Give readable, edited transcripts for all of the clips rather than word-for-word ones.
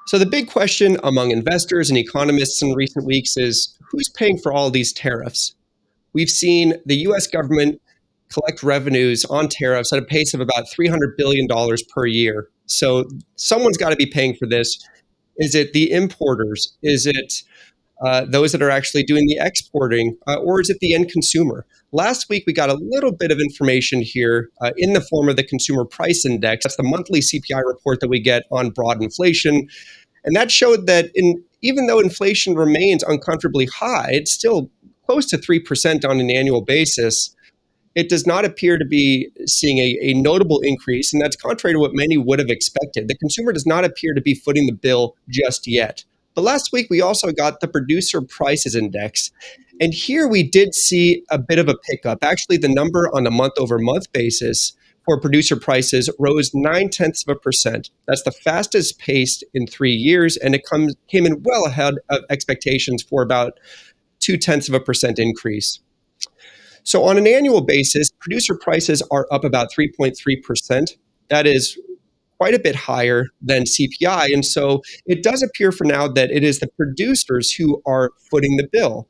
So, the big question among investors and economists in recent weeks is who's paying for all these tariffs? We've seen the US government collect revenues on tariffs at a pace of about $300 billion per year. So, someone's got to be paying for this. Is it the importers? Is it those that are actually doing the exporting, or is it the end consumer? Last week, we got a little bit of information here in the form of the Consumer Price Index. That's the monthly CPI report that we get on broad inflation. And that showed that even though inflation remains uncomfortably high, it's still close to 3% on an annual basis. It does not appear to be seeing a notable increase, and that's contrary to what many would have expected. The consumer does not appear to be footing the bill just yet. But last week, we also got the Producer Prices Index. And here we did see a bit of a pickup. Actually, the number on a month over month basis for producer prices rose 0.9%. That's the fastest pace in 3 years, and came in well ahead of expectations for about 0.2% increase. So on an annual basis, producer prices are up about 3.3%. That is quite a bit higher than CPI. And so it does appear for now that it is the producers who are footing the bill.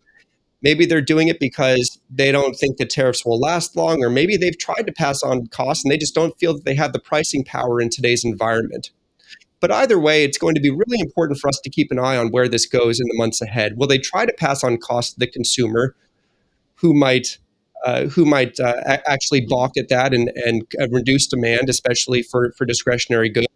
Maybe they're doing it because they don't think the tariffs will last long, or maybe they've tried to pass on costs and they just don't feel that they have the pricing power in today's environment. But either way, it's going to be really important for us to keep an eye on where this goes in the months ahead. Will they try to pass on costs to the consumer, who might actually balk at that and reduce demand, especially for discretionary goods?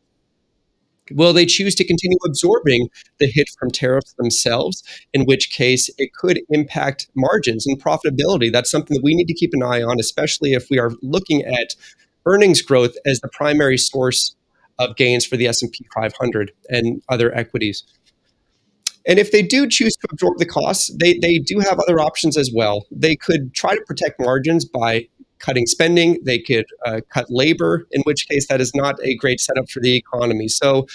Will they choose to continue absorbing the hit from tariffs themselves, in which case it could impact margins and profitability? That's something that we need to keep an eye on, especially if we are looking at earnings growth as the primary source of gains for the S&P 500 and other equities. And if they do choose to absorb the costs, they do have other options as well. They could try to protect margins by cutting spending. They could cut labor, in which case that is not a great setup for the economy. So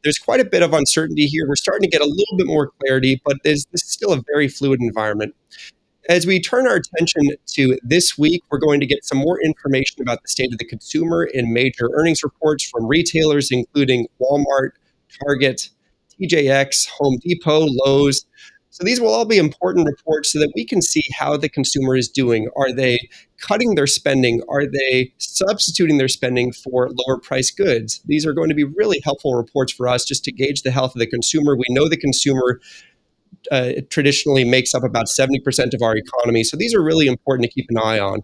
there's quite a bit of uncertainty here. We're starting to get a little bit more clarity, but this is still a very fluid environment. As we turn our attention to this week, we're going to get some more information about the state of the consumer in major earnings reports from retailers, including Walmart, Target, TJX, Home Depot, Lowe's. So these will all be important reports so that we can see how the consumer is doing. Are they cutting their spending? Are they substituting their spending for lower price goods? These are going to be really helpful reports for us just to gauge the health of the consumer. We know the consumer traditionally makes up about 70% of our economy. So these are really important to keep an eye on.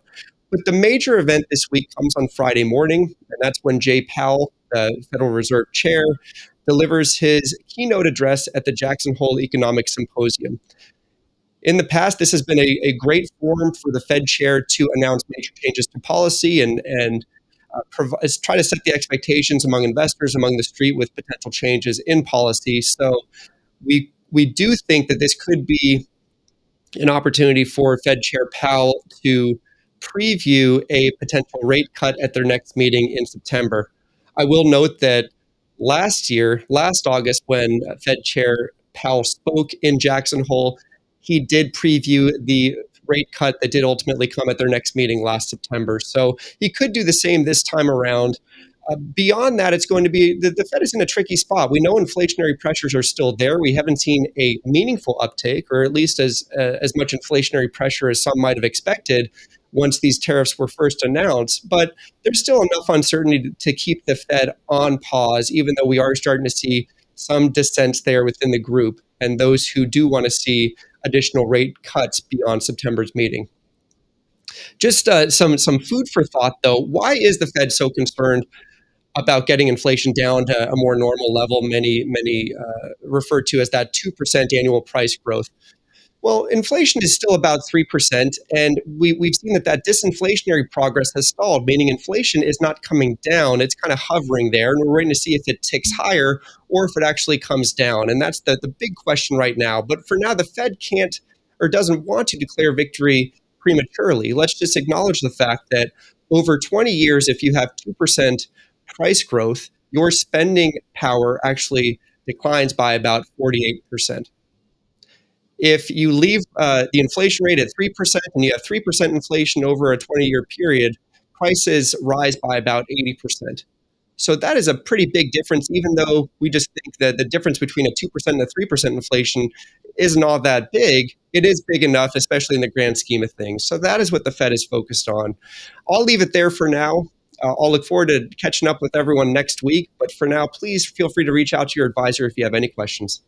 But the major event this week comes on Friday morning, and that's when Jay Powell, the Federal Reserve Chair, delivers his keynote address at the Jackson Hole Economic Symposium. In the past, this has been a great forum for the Fed chair to announce major changes to policy and try to set the expectations among investors, among the street, with potential changes in policy. So we do think that this could be an opportunity for Fed Chair Powell to preview a potential rate cut at their next meeting in September. I will note that last August, when Fed Chair Powell spoke in Jackson Hole, he did preview the rate cut that did ultimately come at their next meeting last September. So he could do the same this time around. Beyond that, it's going to be the Fed is in a tricky spot. We know inflationary pressures are still there. We haven't seen a meaningful uptake, or at least as much inflationary pressure as some might have expected once these tariffs were first announced. But there's still enough uncertainty to keep the Fed on pause, even though we are starting to see some dissent there within the group and those who do want to see additional rate cuts beyond September's meeting. Just some food for thought, though. Why is the Fed so concerned about getting inflation down to a more normal level? Many refer to as that 2% annual price growth. Well, inflation is still about 3%, and we've seen that disinflationary progress has stalled, meaning inflation is not coming down. It's kind of hovering there, and we're waiting to see if it ticks higher or if it actually comes down. And that's the big question right now. But for now, the Fed can't or doesn't want to declare victory prematurely. Let's just acknowledge the fact that over 20 years, if you have 2% price growth, your spending power actually declines by about 48%. If you leave the inflation rate at 3% and you have 3% inflation over a 20-year period, prices rise by about 80%. So that is a pretty big difference, even though we just think that the difference between a 2% and a 3% inflation isn't all that big. It is big enough, especially in the grand scheme of things. So that is what the Fed is focused on. I'll leave it there for now. I'll look forward to catching up with everyone next week. But for now, please feel free to reach out to your advisor if you have any questions.